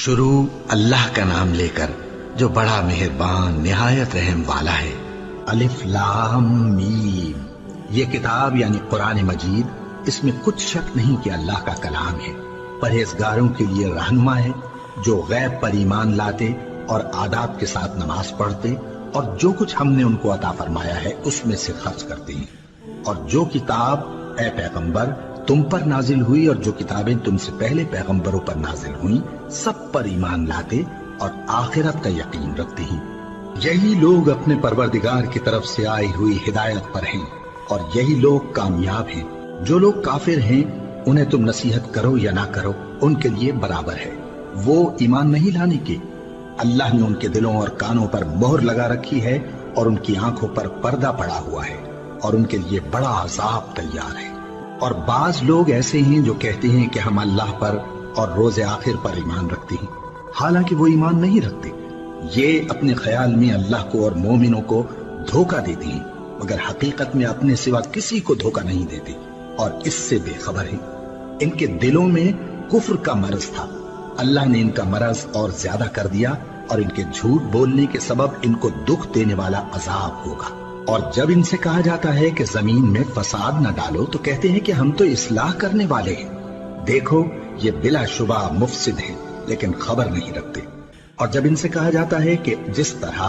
शुरू अल्लाह का नाम लेकर जो बड़ा मेहरबान निहायत रहम वाला है। अलिफ लाम मीम। ये किताब यानी कुरान मजीद, इसमें कुछ शक नहीं कि अल्लाह का कलाम है। परहेजगारों के लिए रहनुमा है जो गैब पर ईमान लाते और आदाब के साथ नमाज पढ़ते और जो कुछ हमने उनको अता फरमाया है उसमें से खर्च करते हैं। और जो किताब ए पैगंबर तुम पर नाजिल हुई और जो किताबें तुमसे पहले पैगंबरों पर नाजिल हुई सब पर ईमान लाते और आखिरत का यकीन रखते हैं। यही लोग अपने परवरदिगार की तरफ से आई हुई हिदायत पर हैं और यही लोग कामयाब हैं। जो लोग काफिर हैं उन्हें तुम नसीहत करो या ना करो उनके लिए बराबर है। वो ईमान नहीं लाने के। अल्लाह ने उनके दिलों और कानों पर मोहर लगा रखी है और उनकी आंखों पर पर्दा पड़ा हुआ है और उनके लिए बड़ा अजाब तैयार है। और बाज लोग ऐसे हैं जो कहते हैं कि हम अल्लाह पर और रोजे आखिर पर ईमान रखते हैं, हालांकि वो ईमान नहीं रखते। ये अपने ख्याल में अल्लाह को और मोमिनों को धोखा देते हैं, मगर हकीकत में अपने सिवा किसी को धोखा नहीं देते और इससे बेखबर हैं। इनके दिलों में कुफ्र का मरज था, अल्लाह ने इनका मरज और ज्यादा कर दिया और इनके झूठ बोलने के सबब इनको दुख देने वाला अजाब होगा। और जब इनसे कहा जाता है कि जमीन में फसाद न डालो तो कहते हैं कि हम तो इस्लाह करने वाले हैं। देखो ये बिलाशुबा मुफसिद है लेकिन खबर नहीं रखते। और जब इनसे कहा जाता है कि जिस तरह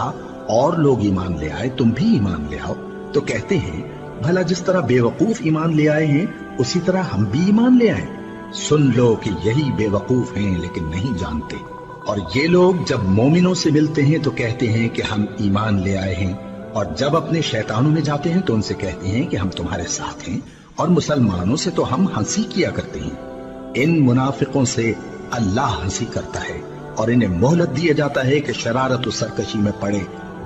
और लोग ईमान ले आए तुम भी ईमान ले आओ तो कहते हैं भला जिस तरह बेवकूफ ईमान ले आए हैं उसी तरह हम भी ईमान ले आए। सुन लो कि यही बेवकूफ हैं लेकिन नहीं जानते। और ये लोग जब मोमिनों से मिलते हैं तो कहते हैं कि हम ईमान ले आए हैं और जब अपने शैतानों में जाते हैं तो उनसे कहते हैं कि हम तुम्हारे साथ हैं और मुसलमानों से तो हम हंसी किया करते हैं। इन मुनाफिकों से अल्लाह हंसी करता है और इन्हें मोहलत दिया जाता है कि शरारत और सरकशी में पड़े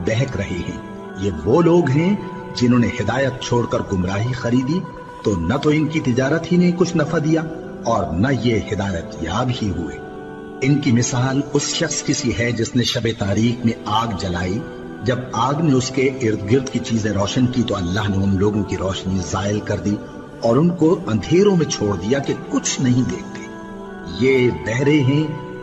बहक रहे हैं। ये वो लोग हैं जिन्होंने हिदायत छोड़कर गुमराही खरीदी तो न तो इनकी तिजारत ही ने कुछ नफा दिया और न ये हिदायत याब ही हुए। इनकी मिसाल उस शख्स की सी है जिसने शबे तारीख में आग जलाई। जब आग ने उसके इर्द गिर्द की चीजें रोशन की तो अल्लाह ने उन लोगों की रोशनी जायल कर दी और उनको अंधेरों में छोड़ दिया कि कुछ नहीं देखते। ये बहरे हैं,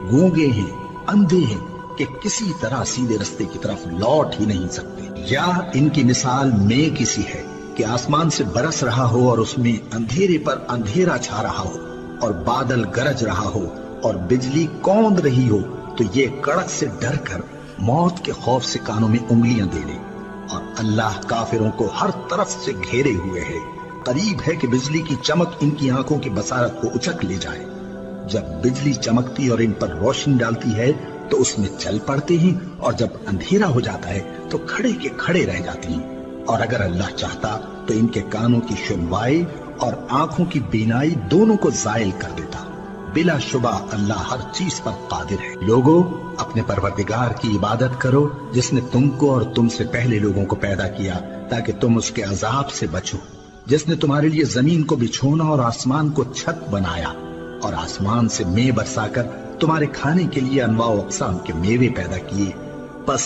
गूंगे हैं, अंधे हैं कि किसी तरह सीधे रास्ते की तरफ लौट ही नहीं सकते। या इनकी मिसाल मेघ की सी है कि आसमान से बरस रहा हो और उसमें अंधेरे पर अंधेरा छा रहा हो और बादल गरज रहा हो और बिजली कौंद रही हो तो ये कड़क से डर कर मौत के खौफ से कानों में उंगलियां दे ले। और अल्लाह काफिरों को हर तरफ से घेरे हुए है। करीब है कि बिजली की चमक इनकी आंखों की बसारत को उचक ले जाए। जब बिजली चमकती और इन पर रोशनी डालती है तो उसमें चल पड़ते हैं और जब अंधेरा हो जाता है तो खड़े के खड़े रह जाते हैं। और अगर अल्लाह चाहता तो इनके कानों की सुनवाई और आंखों की बीनाई दोनों को जायल कर देता। बिलाशुबा अल्लाह हर चीज पर कादिर है। लोगों अपने परवरदिगार की इबादत करो जिसने तुमको और तुमसे पहले लोगों को पैदा किया ताकि तुम उसके अजाब से बचो। जिसने तुम्हारे लिए जमीन को बिछोना और आसमान को छत बनाया और आसमान से मे बरसाकर तुम्हारे खाने के लिए अनवा अक़साम के मेवे पैदा किए। बस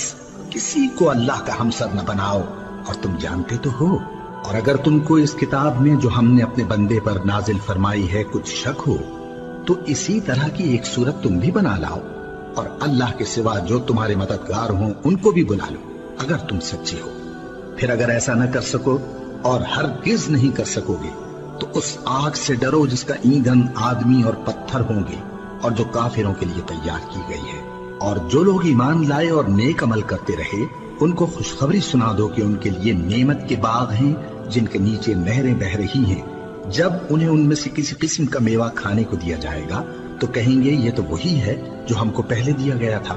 किसी को अल्लाह का हमसर न बनाओ और तुम जानते तो हो। और अगर तुमको इस किताब में जो हमने अपने बंदे पर नाजिल फरमाई है कुछ शक हो तो इसी तरह की एक सूरत तुम भी बना लाओ और अल्लाह के सिवा जो तुम्हारे मददगार हों उनको भी बुला लो अगर तुम सच्चे हो। फिर अगर ऐसा न कर सको और हरगिज नहीं कर सकोगे तो उस आग से डरो जिसका ईंधन आदमी और पत्थर होंगे और जो काफिरों के लिए तैयार की गई है। और जो लोग ईमान लाए और नेक अमल करते रहे उनको खुशखबरी सुना दो कि उनके लिए नेमत के बाग हैं जिनके नीचे नहरें बह रही हैं। जब उन्हें उनमें से किसी किस्म का मेवा खाने को दिया जाएगा तो कहेंगे ये तो वही है जो हमको पहले दिया गया था।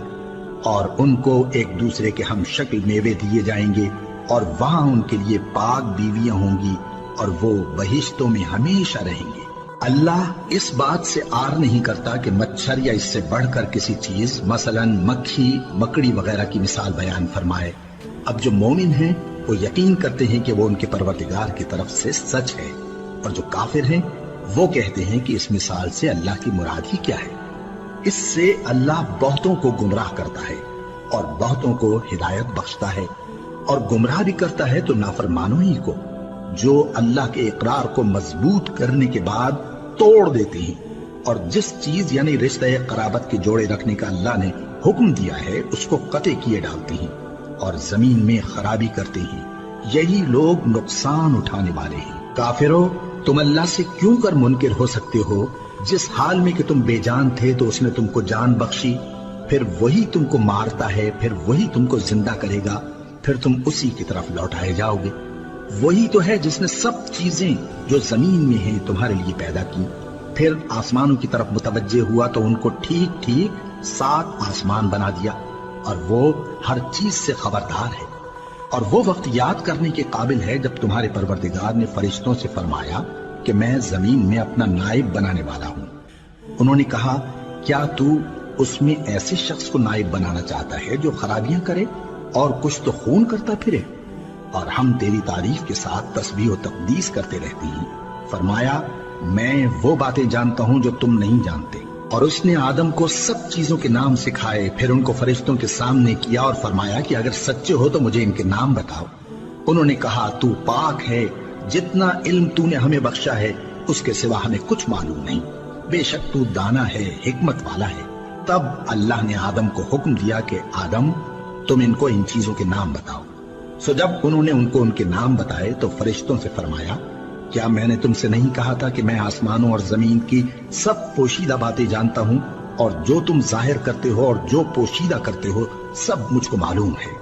और उनको एक दूसरे के हम शक्ल मेवे दिए जाएंगे और वहां उनके लिए पाक बीवियां होंगी और वो बहिश्तों में हमेशा रहेंगे। अल्लाह इस बात से आर नहीं करता कि मच्छर या इससे बढ़कर किसी चीज मसलन मक्खी मकड़ी वगैरह की मिसाल बयान फरमाए। अब जो मोमिन हैं वो यकीन करते हैं कि वो उनके परवरदिगार की तरफ से सच है और जो काफिर हैं वो कहते हैं कि इस मिसाल से अल्लाह की मुराद ही क्या है। इससे अल्लाह बहुतों को गुमराह करता है और बहुतों को हिदायत बख्शता है और गुमराह भी करता है तो नाफरमानों ही को, जो अल्लाह के इकरार को मजबूत करने के बाद तोड़ देते हैं اور جس چیز یعنی رشتہ قرابت کے جوڑے رکھنے کا اللہ نے حکم دیا ہے اس کو قطع کیے ڈالتے ہیں اور زمین میں خرابی کرتے ہیں، یہی لوگ نقصان اٹھانے والے ہیں۔ کافرو، تم اللہ سے کیوں کر منکر ہو سکتے ہو؟ جس حال میں کہ تم بے جان تھے تو اس نے تم کو جان بخشی، پھر وہی تم کو مارتا ہے، پھر وہی تم کو زندہ کرے گا، پھر تم اسی کی طرف لوٹائے جاؤ گے۔ وہی تو ہے جس نے سب چیزیں جو زمین میں ہیں تمہارے لیے پیدا کی، پھر آسمانوں کی طرف متوجہ ہوا تو ان کو ٹھیک ٹھیک 7 آسمان بنا دیا، اور وہ ہر چیز سے خبردار ہے۔ اور وہ وقت یاد کرنے کے قابل ہے جب تمہارے پروردگار نے فرشتوں سے فرمایا کہ میں زمین میں اپنا نائب بنانے والا ہوں۔ انہوں نے کہا، کیا تو اس میں ایسے شخص کو نائب بنانا چاہتا ہے جو خرابیاں کرے اور کچھ تو خون کرتا پھرے؟ اور ہم تیری تعریف کے ساتھ تسبیح و تقدیس کرتے رہتے ہیں۔ فرمایا، میں وہ باتیں جانتا ہوں جو تم نہیں جانتے۔ اور اس نے آدم کو سب چیزوں کے نام سکھائے، پھر ان کو فرشتوں کے سامنے کیا اور فرمایا کہ اگر سچے ہو تو مجھے ان کے نام بتاؤ۔ انہوں نے کہا، تو پاک ہے، جتنا علم تو نے ہمیں بخشا ہے اس کے سوا ہمیں کچھ معلوم نہیں، بے شک تو دانا ہے، حکمت والا ہے۔ تب اللہ نے آدم کو حکم دیا کہ آدم، تم ان کو ان چیزوں کے نام بتاؤ۔ سو جب انہوں نے ان کو ان کے نام بتائے تو فرشتوں سے فرمایا، کیا میں نے تم سے نہیں کہا تھا کہ میں آسمانوں اور زمین کی سب پوشیدہ باتیں جانتا ہوں، اور جو تم ظاہر کرتے ہو اور جو پوشیدہ کرتے ہو سب مجھ کو معلوم ہے۔